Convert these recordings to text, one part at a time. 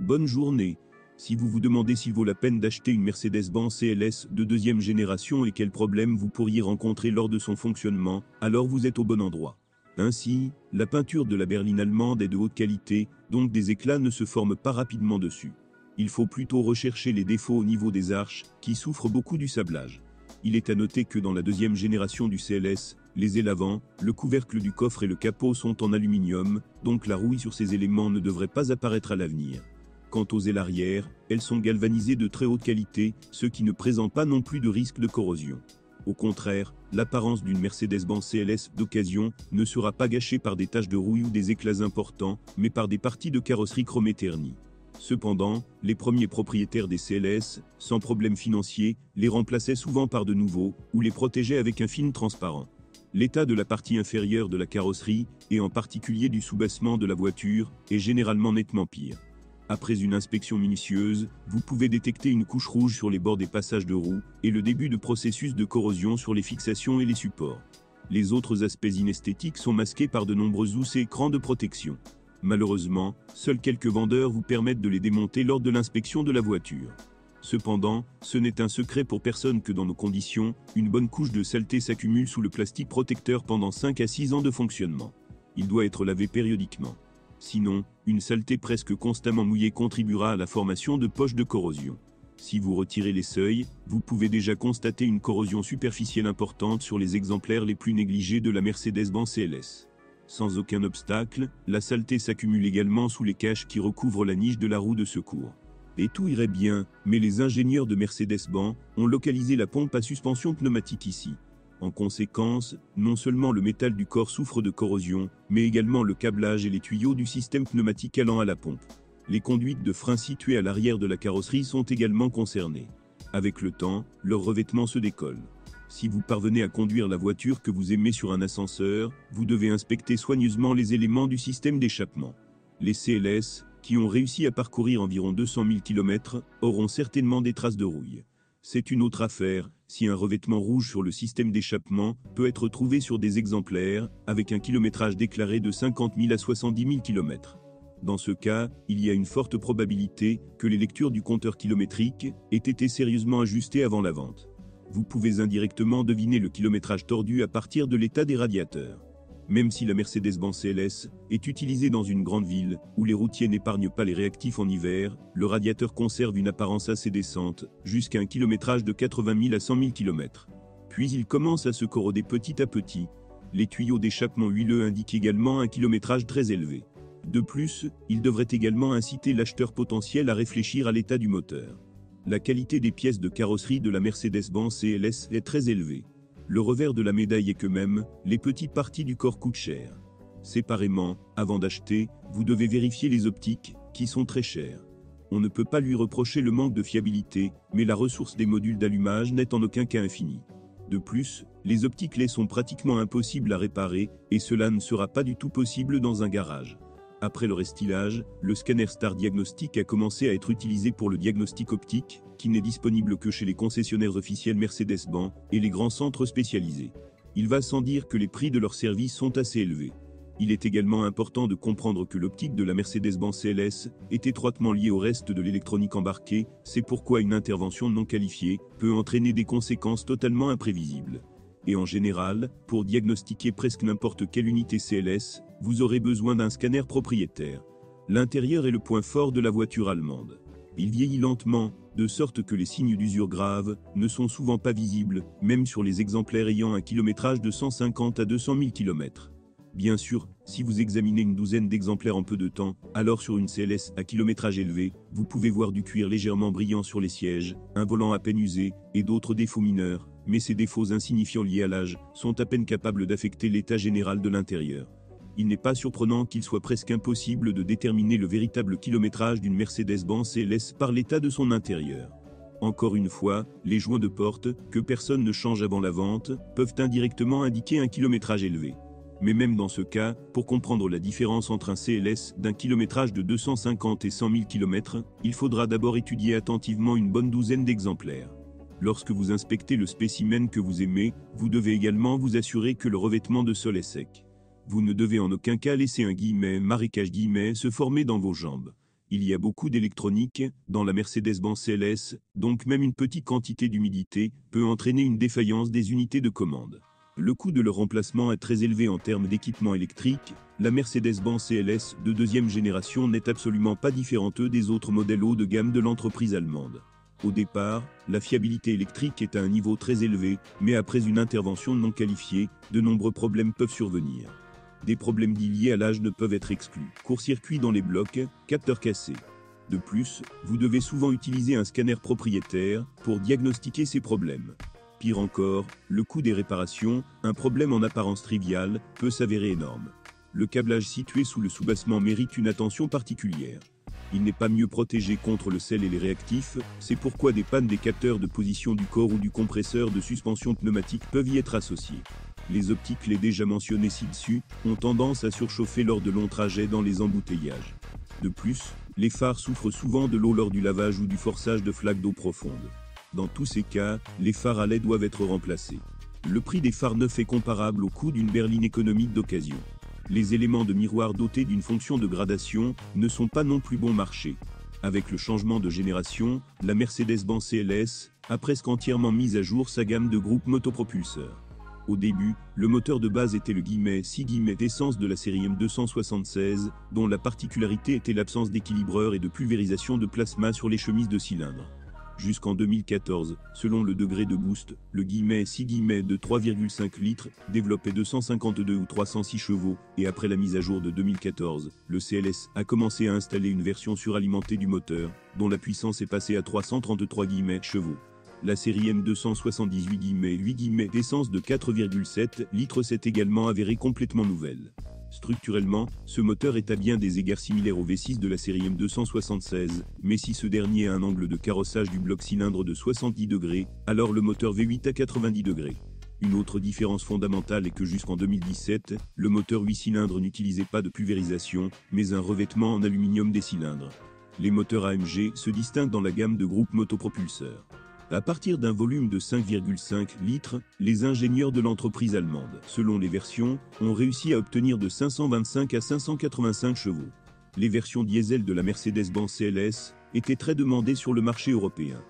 Bonne journée. Si vous vous demandez s'il vaut la peine d'acheter une Mercedes-Benz CLS de deuxième génération et quels problèmes vous pourriez rencontrer lors de son fonctionnement, alors vous êtes au bon endroit. Ainsi, la peinture de la berline allemande est de haute qualité, donc des éclats ne se forment pas rapidement dessus. Il faut plutôt rechercher les défauts au niveau des arches, qui souffrent beaucoup du sablage. Il est à noter que dans la deuxième génération du CLS, les ailes avant, le couvercle du coffre et le capot sont en aluminium, donc la rouille sur ces éléments ne devrait pas apparaître à l'avenir. Quant aux ailes arrière, elles sont galvanisées de très haute qualité, ce qui ne présente pas non plus de risque de corrosion. Au contraire, l'apparence d'une Mercedes-Benz CLS d'occasion ne sera pas gâchée par des taches de rouille ou des éclats importants, mais par des parties de carrosserie chromées ternies. Cependant, les premiers propriétaires des CLS, sans problème financier, les remplaçaient souvent par de nouveaux, ou les protégeaient avec un film transparent. L'état de la partie inférieure de la carrosserie, et en particulier du soubassement de la voiture, est généralement nettement pire. Après une inspection minutieuse, vous pouvez détecter une couche rouge sur les bords des passages de roues, et le début de processus de corrosion sur les fixations et les supports. Les autres aspects inesthétiques sont masqués par de nombreux housses et écrans de protection. Malheureusement, seuls quelques vendeurs vous permettent de les démonter lors de l'inspection de la voiture. Cependant, ce n'est un secret pour personne que dans nos conditions, une bonne couche de saleté s'accumule sous le plastique protecteur pendant 5 à 6 ans de fonctionnement. Il doit être lavé périodiquement. Sinon, une saleté presque constamment mouillée contribuera à la formation de poches de corrosion. Si vous retirez les seuils, vous pouvez déjà constater une corrosion superficielle importante sur les exemplaires les plus négligés de la Mercedes-Benz CLS. Sans aucun obstacle, la saleté s'accumule également sous les caches qui recouvrent la niche de la roue de secours. Et tout irait bien, mais les ingénieurs de Mercedes-Benz ont localisé la pompe à suspension pneumatique ici. En conséquence, non seulement le métal du corps souffre de corrosion, mais également le câblage et les tuyaux du système pneumatique allant à la pompe. Les conduites de frein situées à l'arrière de la carrosserie sont également concernées. Avec le temps, leur revêtement se décolle. Si vous parvenez à conduire la voiture que vous aimez sur un ascenseur, vous devez inspecter soigneusement les éléments du système d'échappement. Les CLS, qui ont réussi à parcourir environ 200 000 km, auront certainement des traces de rouille. C'est une autre affaire, si un revêtement rouge sur le système d'échappement peut être trouvé sur des exemplaires, avec un kilométrage déclaré de 50 000 à 70 000 km. Dans ce cas, il y a une forte probabilité que les lectures du compteur kilométrique aient été sérieusement ajustées avant la vente. Vous pouvez indirectement deviner le kilométrage tordu à partir de l'état des radiateurs. Même si la Mercedes-Benz CLS est utilisée dans une grande ville, où les routiers n'épargnent pas les réactifs en hiver, le radiateur conserve une apparence assez décente, jusqu'à un kilométrage de 80 000 à 100 000 km. Puis il commence à se corroder petit à petit. Les tuyaux d'échappement huileux indiquent également un kilométrage très élevé. De plus, il devrait également inciter l'acheteur potentiel à réfléchir à l'état du moteur. La qualité des pièces de carrosserie de la Mercedes-Benz CLS est très élevée. Le revers de la médaille est que même, les petites parties du corps coûtent cher. Séparément, avant d'acheter, vous devez vérifier les optiques, qui sont très chères. On ne peut pas lui reprocher le manque de fiabilité, mais la ressource des modules d'allumage n'est en aucun cas infinie. De plus, les optiques LED sont pratiquement impossibles à réparer, et cela ne sera pas du tout possible dans un garage. Après le restylage, le scanner Star Diagnostic a commencé à être utilisé pour le diagnostic optique, qui n'est disponible que chez les concessionnaires officiels Mercedes-Benz et les grands centres spécialisés. Il va sans dire que les prix de leurs services sont assez élevés. Il est également important de comprendre que l'optique de la Mercedes-Benz CLS est étroitement liée au reste de l'électronique embarquée, c'est pourquoi une intervention non qualifiée peut entraîner des conséquences totalement imprévisibles. Et en général, pour diagnostiquer presque n'importe quelle unité CLS, vous aurez besoin d'un scanner propriétaire. L'intérieur est le point fort de la voiture allemande. Il vieillit lentement, de sorte que les signes d'usure grave ne sont souvent pas visibles, même sur les exemplaires ayant un kilométrage de 150 à 200 000 km. Bien sûr, si vous examinez une douzaine d'exemplaires en peu de temps, alors sur une CLS à kilométrage élevé, vous pouvez voir du cuir légèrement brillant sur les sièges, un volant à peine usé, et d'autres défauts mineurs, mais ces défauts insignifiants liés à l'âge sont à peine capables d'affecter l'état général de l'intérieur. Il n'est pas surprenant qu'il soit presque impossible de déterminer le véritable kilométrage d'une Mercedes-Benz CLS par l'état de son intérieur. Encore une fois, les joints de porte, que personne ne change avant la vente, peuvent indirectement indiquer un kilométrage élevé. Mais même dans ce cas, pour comprendre la différence entre un CLS d'un kilométrage de 250 et 100 000 km, il faudra d'abord étudier attentivement une bonne douzaine d'exemplaires. Lorsque vous inspectez le spécimen que vous aimez, vous devez également vous assurer que le revêtement de sol est sec. Vous ne devez en aucun cas laisser un marécage se former dans vos jambes. Il y a beaucoup d'électronique dans la Mercedes-Benz CLS, donc même une petite quantité d'humidité peut entraîner une défaillance des unités de commande. Le coût de leur remplacement est très élevé en termes d'équipement électrique. La Mercedes-Benz CLS de deuxième génération n'est absolument pas différente des autres modèles haut de gamme de l'entreprise allemande. Au départ, la fiabilité électrique est à un niveau très élevé, mais après une intervention non qualifiée, de nombreux problèmes peuvent survenir. Des problèmes liés à l'âge ne peuvent être exclus. Court-circuit dans les blocs, capteurs cassés. De plus, vous devez souvent utiliser un scanner propriétaire pour diagnostiquer ces problèmes. Pire encore, le coût des réparations, un problème en apparence trivial, peut s'avérer énorme. Le câblage situé sous le soubassement mérite une attention particulière. Il n'est pas mieux protégé contre le sel et les réactifs, c'est pourquoi des pannes des capteurs de position du corps ou du compresseur de suspension pneumatique peuvent y être associées. Les optiques, les déjà mentionnées ci-dessus, ont tendance à surchauffer lors de longs trajets dans les embouteillages. De plus, les phares souffrent souvent de l'eau lors du lavage ou du forçage de flaques d'eau profonde. Dans tous ces cas, les phares à lait doivent être remplacés. Le prix des phares neufs est comparable au coût d'une berline économique d'occasion. Les éléments de miroir dotés d'une fonction de gradation ne sont pas non plus bon marché. Avec le changement de génération, la Mercedes-Benz CLS a presque entièrement mis à jour sa gamme de groupes motopropulseurs. Au début, le moteur de base était le /6 d'essence de la série M276, dont la particularité était l'absence d'équilibreur et de pulvérisation de plasma sur les chemises de cylindres. Jusqu'en 2014, selon le degré de boost, le /6 de 3,5 litres développait 252 ou 306 chevaux, et après la mise à jour de 2014, le CLS a commencé à installer une version suralimentée du moteur, dont la puissance est passée à 333 chevaux. La série M278 d'essence de 4,7 litres s'est également avérée complètement nouvelle. Structurellement, ce moteur est à bien des égards similaire au V6 de la série M276, mais si ce dernier a un angle de carrossage du bloc cylindre de 70 degrés, alors le moteur V8 à 90 degrés. Une autre différence fondamentale est que jusqu'en 2017, le moteur 8 cylindres n'utilisait pas de pulvérisation, mais un revêtement en aluminium des cylindres. Les moteurs AMG se distinguent dans la gamme de groupes motopropulseurs. À partir d'un volume de 5,5 litres, les ingénieurs de l'entreprise allemande, selon les versions, ont réussi à obtenir de 525 à 585 chevaux. Les versions diesel de la Mercedes-Benz CLS étaient très demandées sur le marché européen.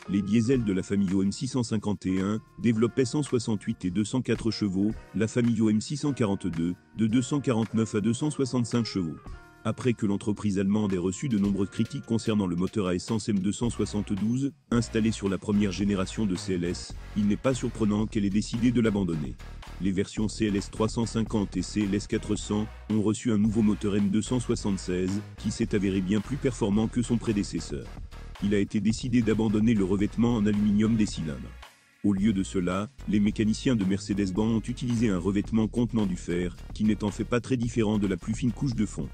Les diesels de la famille OM651 développaient 168 et 204 chevaux, la famille OM642 de 249 à 265 chevaux. Après que l'entreprise allemande ait reçu de nombreuses critiques concernant le moteur à essence M272, installé sur la première génération de CLS, il n'est pas surprenant qu'elle ait décidé de l'abandonner. Les versions CLS 350 et CLS 400 ont reçu un nouveau moteur M276, qui s'est avéré bien plus performant que son prédécesseur. Il a été décidé d'abandonner le revêtement en aluminium des cylindres. Au lieu de cela, les mécaniciens de Mercedes-Benz ont utilisé un revêtement contenant du fer, qui n'est en fait pas très différent de la plus fine couche de fonte.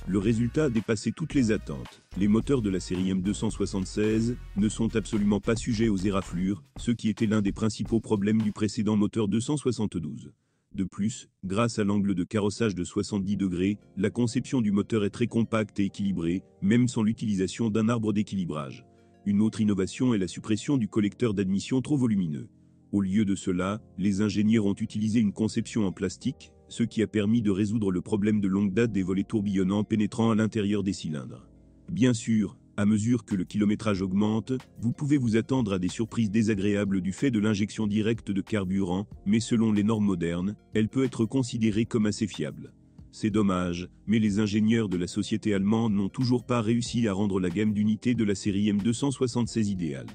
Le résultat a dépassé toutes les attentes. Les moteurs de la série M276 ne sont absolument pas sujets aux éraflures, ce qui était l'un des principaux problèmes du précédent moteur 272. De plus, grâce à l'angle de carrossage de 70 degrés, la conception du moteur est très compacte et équilibrée, même sans l'utilisation d'un arbre d'équilibrage. Une autre innovation est la suppression du collecteur d'admission trop volumineux. Au lieu de cela, les ingénieurs ont utilisé une conception en plastique, ce qui a permis de résoudre le problème de longue date des volets tourbillonnants pénétrant à l'intérieur des cylindres. Bien sûr, à mesure que le kilométrage augmente, vous pouvez vous attendre à des surprises désagréables du fait de l'injection directe de carburant, mais selon les normes modernes, elle peut être considérée comme assez fiable. C'est dommage, mais les ingénieurs de la société allemande n'ont toujours pas réussi à rendre la gamme d'unités de la série M276 idéale.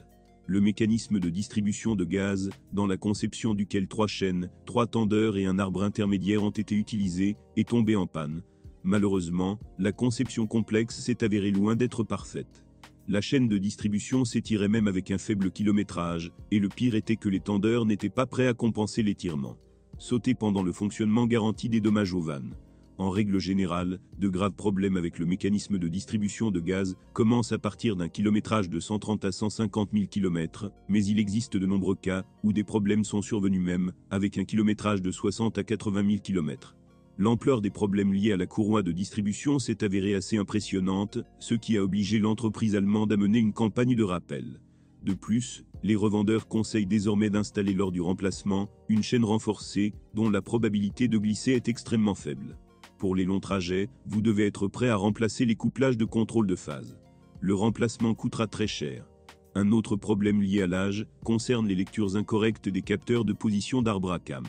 Le mécanisme de distribution de gaz, dans la conception duquel 3 chaînes, 3 tendeurs et un arbre intermédiaire ont été utilisés, est tombé en panne. Malheureusement, la conception complexe s'est avérée loin d'être parfaite. La chaîne de distribution s'étirait même avec un faible kilométrage, et le pire était que les tendeurs n'étaient pas prêts à compenser l'étirement. Sauter pendant le fonctionnement garantit des dommages aux vannes. En règle générale, de graves problèmes avec le mécanisme de distribution de gaz commencent à partir d'un kilométrage de 130 à 150 000 km, mais il existe de nombreux cas où des problèmes sont survenus même avec un kilométrage de 60 à 80 000 km. L'ampleur des problèmes liés à la courroie de distribution s'est avérée assez impressionnante, ce qui a obligé l'entreprise allemande à mener une campagne de rappel. De plus, les revendeurs conseillent désormais d'installer lors du remplacement une chaîne renforcée dont la probabilité de glisser est extrêmement faible. Pour les longs trajets, vous devez être prêt à remplacer les couplages de contrôle de phase. Le remplacement coûtera très cher. Un autre problème lié à l'âge concerne les lectures incorrectes des capteurs de position d'arbre à cam.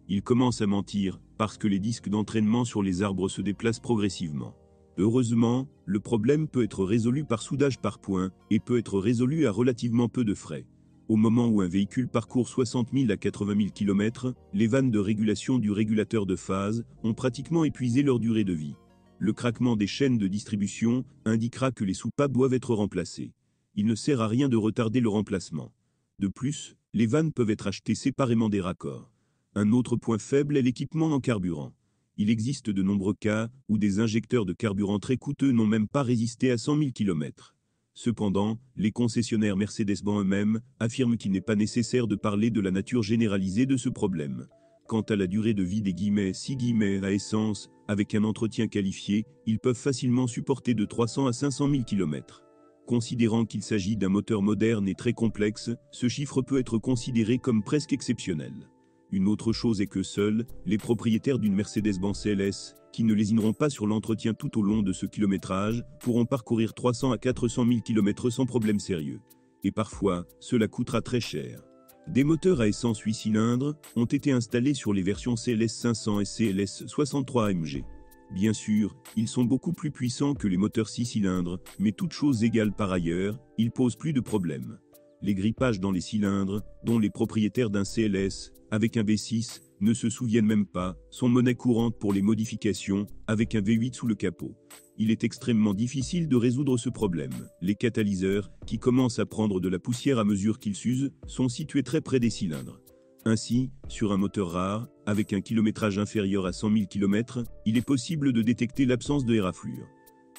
Ils commencent à mentir parce que les disques d'entraînement sur les arbres se déplacent progressivement. Heureusement, le problème peut être résolu par soudage par points et peut être résolu à relativement peu de frais. Au moment où un véhicule parcourt 60 000 à 80 000 km, les vannes de régulation du régulateur de phase ont pratiquement épuisé leur durée de vie. Le craquement des chaînes de distribution indiquera que les soupapes doivent être remplacées. Il ne sert à rien de retarder le remplacement. De plus, les vannes peuvent être achetées séparément des raccords. Un autre point faible est l'équipement en carburant. Il existe de nombreux cas où des injecteurs de carburant très coûteux n'ont même pas résisté à 100 000 km. Cependant, les concessionnaires Mercedes-Benz eux-mêmes affirment qu'il n'est pas nécessaire de parler de la nature généralisée de ce problème. Quant à la durée de vie des six à essence, avec un entretien qualifié, ils peuvent facilement supporter de 300 à 500 000 km. Considérant qu'il s'agit d'un moteur moderne et très complexe, ce chiffre peut être considéré comme presque exceptionnel. Une autre chose est que seuls les propriétaires d'une Mercedes-Benz CLS, qui ne lésineront pas sur l'entretien tout au long de ce kilométrage, pourront parcourir 300 à 400 000 km sans problème sérieux. Et parfois, cela coûtera très cher. Des moteurs à essence 8 cylindres ont été installés sur les versions CLS 500 et CLS 63 AMG. Bien sûr, ils sont beaucoup plus puissants que les moteurs 6 cylindres, mais toutes choses égales par ailleurs, ils posent plus de problèmes. Les grippages dans les cylindres, dont les propriétaires d'un CLS, avec un V6, ne se souviennent même pas, sont monnaie courante pour les modifications, avec un V8 sous le capot. Il est extrêmement difficile de résoudre ce problème. Les catalyseurs, qui commencent à prendre de la poussière à mesure qu'ils s'usent, sont situés très près des cylindres. Ainsi, sur un moteur rare, avec un kilométrage inférieur à 100 000 km, il est possible de détecter l'absence de éraflure.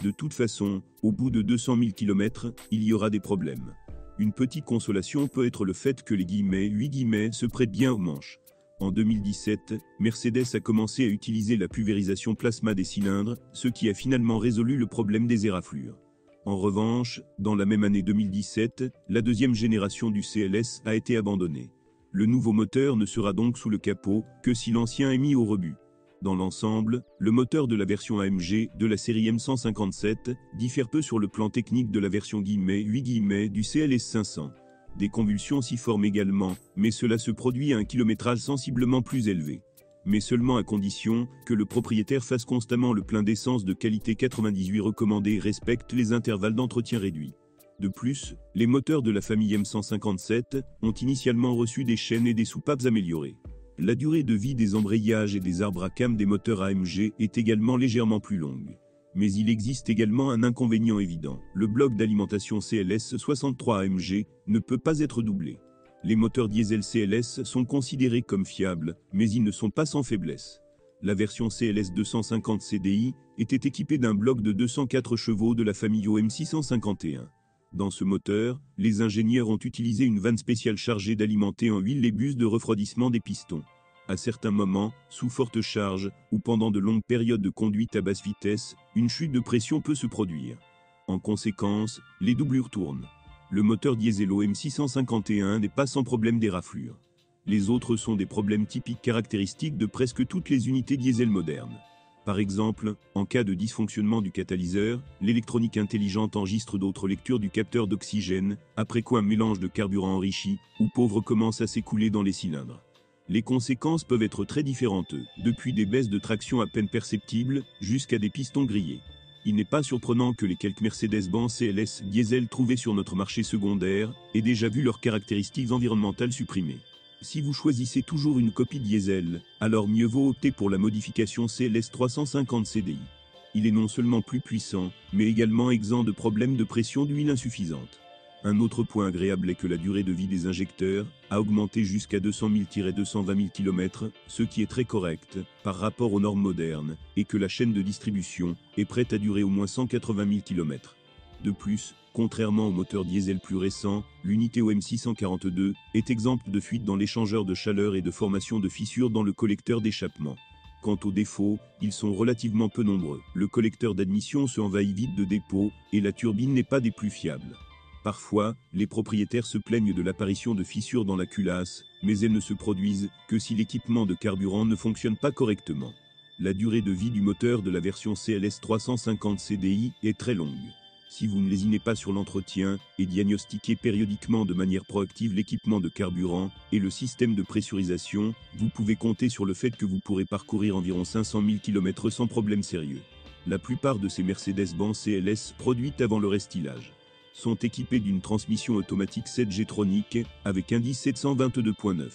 De toute façon, au bout de 200 000 km, il y aura des problèmes. Une petite consolation peut être le fait que les 8 se prêtent bien aux manches. En 2017, Mercedes a commencé à utiliser la pulvérisation plasma des cylindres, ce qui a finalement résolu le problème des éraflures. En revanche, dans la même année 2017, la deuxième génération du CLS a été abandonnée. Le nouveau moteur ne sera donc sous le capot que si l'ancien est mis au rebut. Dans l'ensemble, le moteur de la version AMG de la série M157 diffère peu sur le plan technique de la version 8 du CLS 500. Des convulsions s'y forment également, mais cela se produit à un kilométrage sensiblement plus élevé. Mais seulement à condition que le propriétaire fasse constamment le plein d'essence de qualité 98 recommandé et respecte les intervalles d'entretien réduits. De plus, les moteurs de la famille M157 ont initialement reçu des chaînes et des soupapes améliorées. La durée de vie des embrayages et des arbres à cam des moteurs AMG est également légèrement plus longue. Mais il existe également un inconvénient évident. Le bloc d'alimentation CLS 63 AMG ne peut pas être doublé. Les moteurs diesel CLS sont considérés comme fiables, mais ils ne sont pas sans faiblesse. La version CLS 250 CDI était équipée d'un bloc de 204 chevaux de la famille OM 651. Dans ce moteur, les ingénieurs ont utilisé une vanne spéciale chargée d'alimenter en huile les bus de refroidissement des pistons. À certains moments, sous forte charge, ou pendant de longues périodes de conduite à basse vitesse, une chute de pression peut se produire. En conséquence, les doublures tournent. Le moteur diesel OM 651 n'est pas sans problème d'éraflure. Les autres sont des problèmes typiques caractéristiques de presque toutes les unités diesel modernes. Par exemple, en cas de dysfonctionnement du catalyseur, l'électronique intelligente enregistre d'autres lectures du capteur d'oxygène, après quoi un mélange de carburant enrichi ou pauvre commence à s'écouler dans les cylindres. Les conséquences peuvent être très différentes, depuis des baisses de traction à peine perceptibles jusqu'à des pistons grillés. Il n'est pas surprenant que les quelques Mercedes-Benz CLS diesel trouvés sur notre marché secondaire aient déjà vu leurs caractéristiques environnementales supprimées. Si vous choisissez toujours une copie diesel, alors mieux vaut opter pour la modification CLS 350 CDI. Il est non seulement plus puissant, mais également exempt de problèmes de pression d'huile insuffisante. Un autre point agréable est que la durée de vie des injecteurs a augmenté jusqu'à 200 000-220 000 km, ce qui est très correct par rapport aux normes modernes, et que la chaîne de distribution est prête à durer au moins 180 000 km. De plus, contrairement aux moteurs diesel plus récents, l'unité OM 642 est exempte de fuite dans l'échangeur de chaleur et de formation de fissures dans le collecteur d'échappement. Quant aux défauts, ils sont relativement peu nombreux. Le collecteur d'admission se envahit vite de dépôt, et la turbine n'est pas des plus fiables. Parfois, les propriétaires se plaignent de l'apparition de fissures dans la culasse, mais elles ne se produisent que si l'équipement de carburant ne fonctionne pas correctement. La durée de vie du moteur de la version CLS 350 CDI est très longue. Si vous ne lésinez pas sur l'entretien et diagnostiquez périodiquement de manière proactive l'équipement de carburant et le système de pressurisation, vous pouvez compter sur le fait que vous pourrez parcourir environ 500 000 km sans problème sérieux. La plupart de ces Mercedes-Benz CLS produites avant le restylage sont équipées d'une transmission automatique 7G-tronique avec indice 722.9.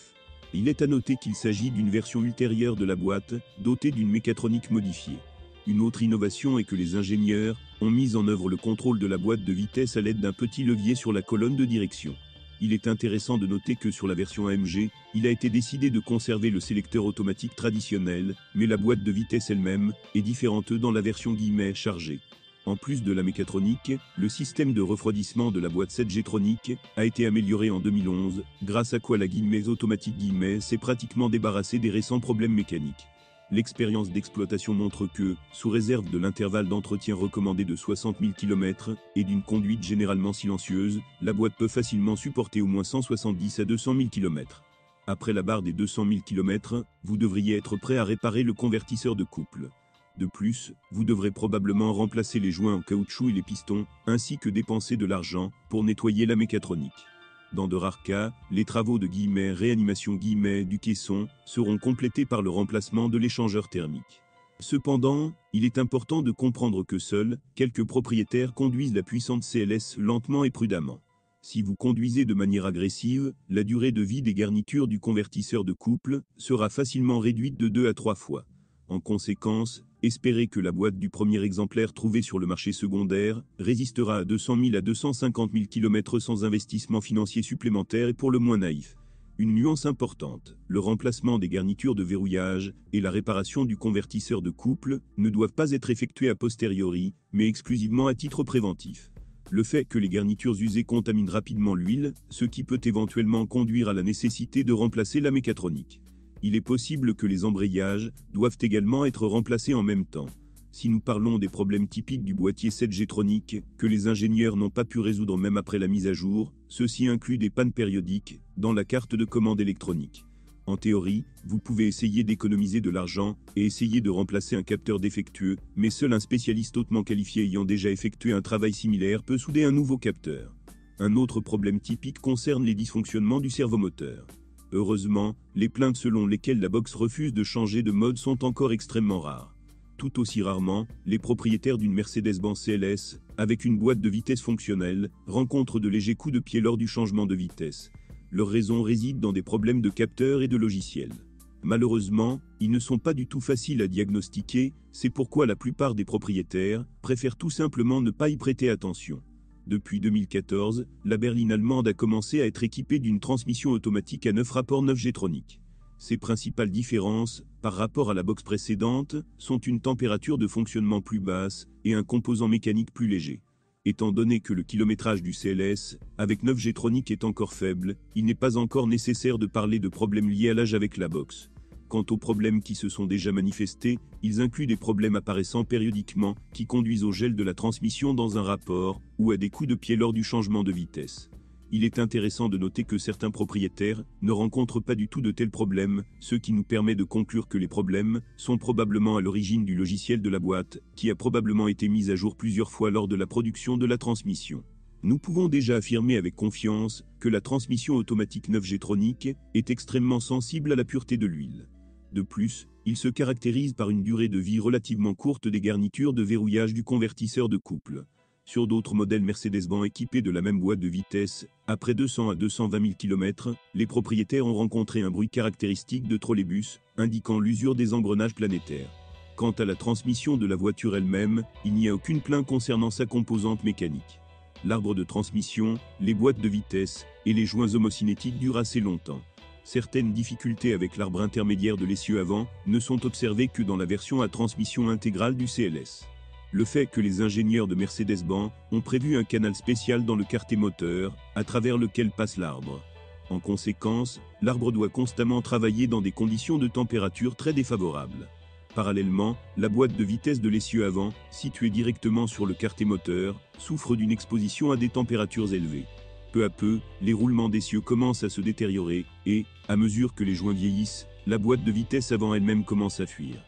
Il est à noter qu'il s'agit d'une version ultérieure de la boîte, dotée d'une mécatronique modifiée. Une autre innovation est que les ingénieurs ont mis en œuvre le contrôle de la boîte de vitesse à l'aide d'un petit levier sur la colonne de direction. Il est intéressant de noter que sur la version AMG, il a été décidé de conserver le sélecteur automatique traditionnel, mais la boîte de vitesse elle-même est différente dans la version « chargée ». En plus de la mécatronique, le système de refroidissement de la boîte 7G-tronique a été amélioré en 2011, grâce à quoi la automatique s'est pratiquement débarrassée des récents problèmes mécaniques. L'expérience d'exploitation montre que, sous réserve de l'intervalle d'entretien recommandé de 60 000 km et d'une conduite généralement silencieuse, la boîte peut facilement supporter au moins 170 à 200 000 km. Après la barre des 200 000 km, vous devriez être prêt à réparer le convertisseur de couple. De plus, vous devrez probablement remplacer les joints en caoutchouc et les pistons, ainsi que dépenser de l'argent pour nettoyer la mécatronique. Dans de rares cas, les travaux de réanimation du caisson seront complétés par le remplacement de l'échangeur thermique. Cependant, il est important de comprendre que seuls quelques propriétaires conduisent la puissante CLS lentement et prudemment. Si vous conduisez de manière agressive, la durée de vie des garnitures du convertisseur de couple sera facilement réduite de 2 à 3 fois. En conséquence, espérez que la boîte du premier exemplaire trouvé sur le marché secondaire résistera à 200 000 à 250 000 km sans investissement financier supplémentaire et pour le moins naïf. Une nuance importante, le remplacement des garnitures de verrouillage et la réparation du convertisseur de couple ne doivent pas être effectués a posteriori, mais exclusivement à titre préventif. Le fait que les garnitures usées contaminent rapidement l'huile, ce qui peut éventuellement conduire à la nécessité de remplacer la mécatronique. Il est possible que les embrayages doivent également être remplacés en même temps. Si nous parlons des problèmes typiques du boîtier 7G-tronique, que les ingénieurs n'ont pas pu résoudre même après la mise à jour, ceci inclut des pannes périodiques dans la carte de commande électronique. En théorie, vous pouvez essayer d'économiser de l'argent et essayer de remplacer un capteur défectueux, mais seul un spécialiste hautement qualifié ayant déjà effectué un travail similaire peut souder un nouveau capteur. Un autre problème typique concerne les dysfonctionnements du servomoteur. Heureusement, les plaintes selon lesquelles la box refuse de changer de mode sont encore extrêmement rares. Tout aussi rarement, les propriétaires d'une Mercedes-Benz CLS, avec une boîte de vitesse fonctionnelle, rencontrent de légers coups de pied lors du changement de vitesse. Leur raison réside dans des problèmes de capteurs et de logiciels. Malheureusement, ils ne sont pas du tout faciles à diagnostiquer, c'est pourquoi la plupart des propriétaires préfèrent tout simplement ne pas y prêter attention. Depuis 2014, la berline allemande a commencé à être équipée d'une transmission automatique à 9 rapports 9G-tronique. Ses principales différences, par rapport à la box précédente, sont une température de fonctionnement plus basse et un composant mécanique plus léger. Étant donné que le kilométrage du CLS, avec 9G-tronique est encore faible, il n'est pas encore nécessaire de parler de problèmes liés à l'âge avec la box. Quant aux problèmes qui se sont déjà manifestés, ils incluent des problèmes apparaissant périodiquement qui conduisent au gel de la transmission dans un rapport ou à des coups de pied lors du changement de vitesse. Il est intéressant de noter que certains propriétaires ne rencontrent pas du tout de tels problèmes, ce qui nous permet de conclure que les problèmes sont probablement à l'origine du logiciel de la boîte, qui a probablement été mis à jour plusieurs fois lors de la production de la transmission. Nous pouvons déjà affirmer avec confiance que la transmission automatique 9G-tronique est extrêmement sensible à la pureté de l'huile. De plus, il se caractérise par une durée de vie relativement courte des garnitures de verrouillage du convertisseur de couple. Sur d'autres modèles Mercedes-Benz équipés de la même boîte de vitesse, après 200 à 220 000 km, les propriétaires ont rencontré un bruit caractéristique de trolleybus, indiquant l'usure des engrenages planétaires. Quant à la transmission de la voiture elle-même, il n'y a aucune plainte concernant sa composante mécanique. L'arbre de transmission, les boîtes de vitesse et les joints homocinétiques durent assez longtemps. Certaines difficultés avec l'arbre intermédiaire de l'essieu avant ne sont observées que dans la version à transmission intégrale du CLS. Le fait que les ingénieurs de Mercedes-Benz ont prévu un canal spécial dans le carter moteur, à travers lequel passe l'arbre. En conséquence, l'arbre doit constamment travailler dans des conditions de température très défavorables. Parallèlement, la boîte de vitesse de l'essieu avant, située directement sur le carter moteur, souffre d'une exposition à des températures élevées. Peu à peu, les roulements d'essieu commencent à se détériorer et, à mesure que les joints vieillissent, la boîte de vitesse avant elle-même commence à fuir.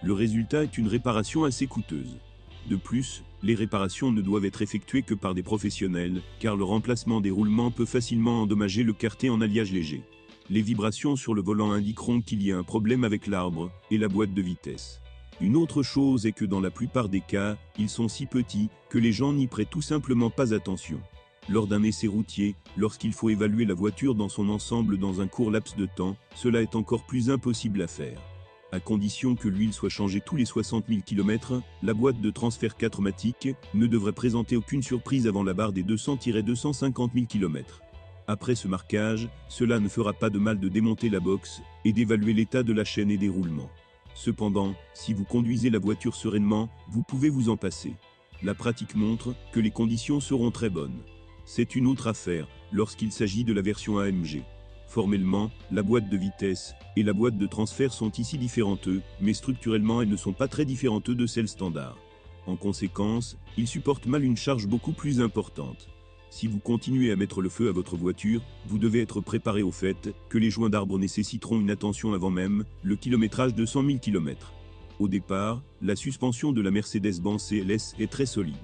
Le résultat est une réparation assez coûteuse. De plus, les réparations ne doivent être effectuées que par des professionnels, car le remplacement des roulements peut facilement endommager le quartier en alliage léger. Les vibrations sur le volant indiqueront qu'il y a un problème avec l'arbre et la boîte de vitesse. Une autre chose est que dans la plupart des cas, ils sont si petits que les gens n'y prêtent tout simplement pas attention. Lors d'un essai routier, lorsqu'il faut évaluer la voiture dans son ensemble dans un court laps de temps, cela est encore plus impossible à faire. À condition que l'huile soit changée tous les 60 000 km, la boîte de transfert 4matic ne devrait présenter aucune surprise avant la barre des 200-250 000 km. Après ce marquage, cela ne fera pas de mal de démonter la box et d'évaluer l'état de la chaîne et des roulements. Cependant, si vous conduisez la voiture sereinement, vous pouvez vous en passer. La pratique montre que les conditions seront très bonnes. C'est une autre affaire lorsqu'il s'agit de la version AMG. Formellement, la boîte de vitesse et la boîte de transfert sont ici différentes, mais structurellement elles ne sont pas très différentes de celles standard. En conséquence, ils supportent mal une charge beaucoup plus importante. Si vous continuez à mettre le feu à votre voiture, vous devez être préparé au fait que les joints d'arbre nécessiteront une attention avant même le kilométrage de 100 000 km. Au départ, la suspension de la Mercedes-Benz CLS est très solide.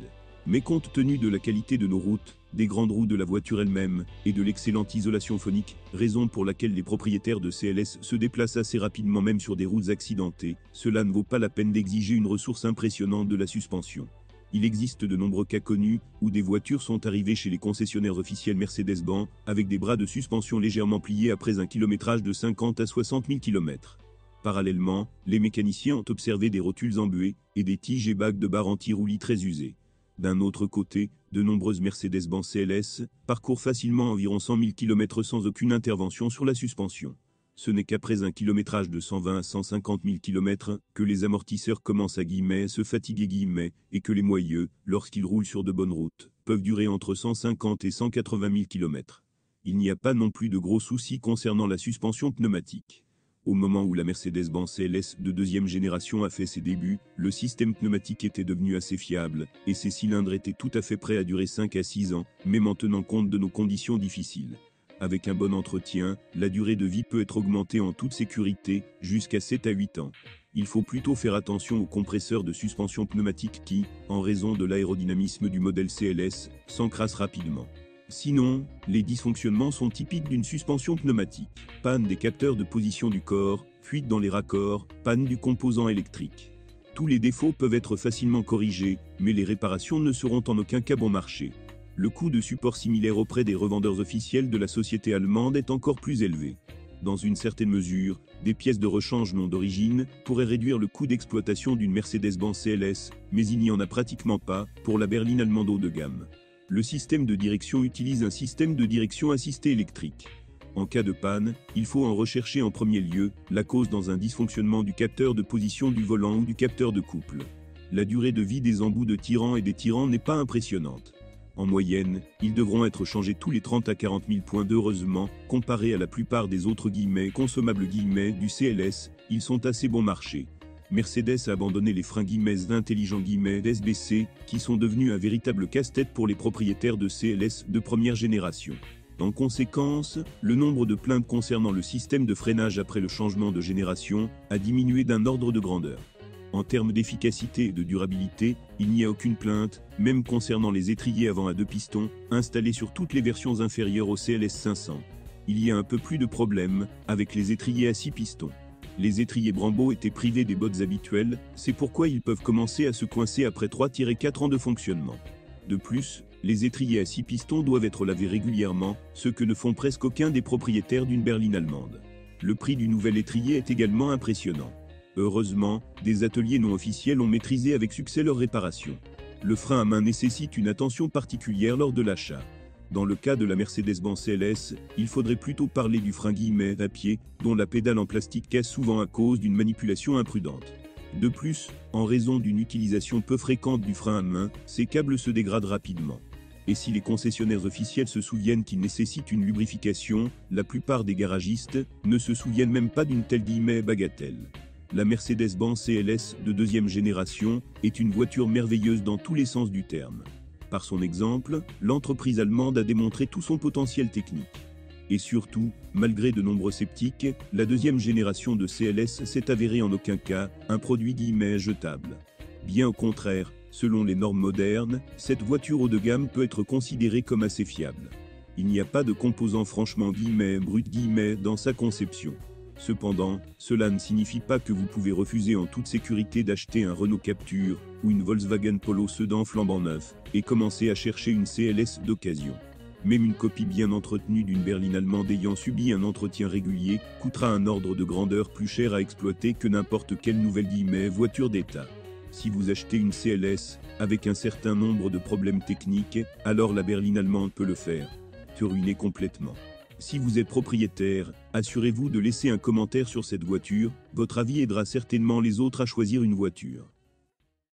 Mais compte tenu de la qualité de nos routes, des grandes roues de la voiture elle-même et de l'excellente isolation phonique, raison pour laquelle les propriétaires de CLS se déplacent assez rapidement même sur des routes accidentées, cela ne vaut pas la peine d'exiger une ressource impressionnante de la suspension. Il existe de nombreux cas connus où des voitures sont arrivées chez les concessionnaires officiels Mercedes-Benz avec des bras de suspension légèrement pliés après un kilométrage de 50 à 60 000 km. Parallèlement, les mécaniciens ont observé des rotules embuées et des tiges et bagues de barres anti-roulis très usées. D'un autre côté, de nombreuses Mercedes-Benz CLS parcourent facilement environ 100 000 km sans aucune intervention sur la suspension. Ce n'est qu'après un kilométrage de 120 à 150 000 km que les amortisseurs commencent à se fatiguer et que les moyeux, lorsqu'ils roulent sur de bonnes routes, peuvent durer entre 150 et 180 000 km. Il n'y a pas non plus de gros soucis concernant la suspension pneumatique. Au moment où la Mercedes-Benz CLS de deuxième génération a fait ses débuts, le système pneumatique était devenu assez fiable, et ses cylindres étaient tout à fait prêts à durer 5 à 6 ans, même en tenant compte de nos conditions difficiles. Avec un bon entretien, la durée de vie peut être augmentée en toute sécurité, jusqu'à 7 à 8 ans. Il faut plutôt faire attention aux compresseurs de suspension pneumatique qui, en raison de l'aérodynamisme du modèle CLS, s'encrassent rapidement. Sinon, les dysfonctionnements sont typiques d'une suspension pneumatique. Panne des capteurs de position du corps, fuite dans les raccords, panne du composant électrique. Tous les défauts peuvent être facilement corrigés, mais les réparations ne seront en aucun cas bon marché. Le coût de support similaire auprès des revendeurs officiels de la société allemande est encore plus élevé. Dans une certaine mesure, des pièces de rechange non d'origine pourraient réduire le coût d'exploitation d'une Mercedes-Benz CLS, mais il n'y en a pratiquement pas pour la berline allemande haut de gamme. Le système de direction utilise un système de direction assistée électrique. En cas de panne, il faut en rechercher en premier lieu la cause dans un dysfonctionnement du capteur de position du volant ou du capteur de couple. La durée de vie des embouts de tirants et des tirants n'est pas impressionnante. En moyenne, ils devront être changés tous les 30 à 40 000 points d'heureusement, comparé à la plupart des autres consommables du CLS, ils sont assez bon marché. Mercedes a abandonné les freins intelligents SBC, qui sont devenus un véritable casse-tête pour les propriétaires de CLS de première génération. En conséquence, le nombre de plaintes concernant le système de freinage après le changement de génération a diminué d'un ordre de grandeur. En termes d'efficacité et de durabilité, il n'y a aucune plainte, même concernant les étriers avant à 2 pistons, installés sur toutes les versions inférieures au CLS 500. Il y a un peu plus de problèmes avec les étriers à 6 pistons. Les étriers Brembo étaient privés des bottes habituelles, c'est pourquoi ils peuvent commencer à se coincer après 3-4 ans de fonctionnement. De plus, les étriers à 6 pistons doivent être lavés régulièrement, ce que ne font presque aucun des propriétaires d'une berline allemande. Le prix du nouvel étrier est également impressionnant. Heureusement, des ateliers non officiels ont maîtrisé avec succès leur réparation. Le frein à main nécessite une attention particulière lors de l'achat. Dans le cas de la Mercedes-Benz CLS, il faudrait plutôt parler du frein à pied, dont la pédale en plastique casse souvent à cause d'une manipulation imprudente. De plus, en raison d'une utilisation peu fréquente du frein à main, ces câbles se dégradent rapidement. Et si les concessionnaires officiels se souviennent qu'ils nécessitent une lubrification, la plupart des garagistes ne se souviennent même pas d'une telle bagatelle. La Mercedes-Benz CLS de deuxième génération est une voiture merveilleuse dans tous les sens du terme. Par son exemple, l'entreprise allemande a démontré tout son potentiel technique. Et surtout, malgré de nombreux sceptiques, la deuxième génération de CLS s'est avérée en aucun cas un produit jetable. Bien au contraire, selon les normes modernes, cette voiture haut de gamme peut être considérée comme assez fiable. Il n'y a pas de composants franchement brut dans sa conception. Cependant, cela ne signifie pas que vous pouvez refuser en toute sécurité d'acheter un Renault Captur ou une Volkswagen Polo sedan flambant neuf et commencer à chercher une CLS d'occasion. Même une copie bien entretenue d'une berline allemande ayant subi un entretien régulier coûtera un ordre de grandeur plus cher à exploiter que n'importe quelle nouvelle voiture d'État. Si vous achetez une CLS avec un certain nombre de problèmes techniques, alors la berline allemande peut le faire. Te ruiner complètement. Si vous êtes propriétaire, assurez-vous de laisser un commentaire sur cette voiture, votre avis aidera certainement les autres à choisir une voiture.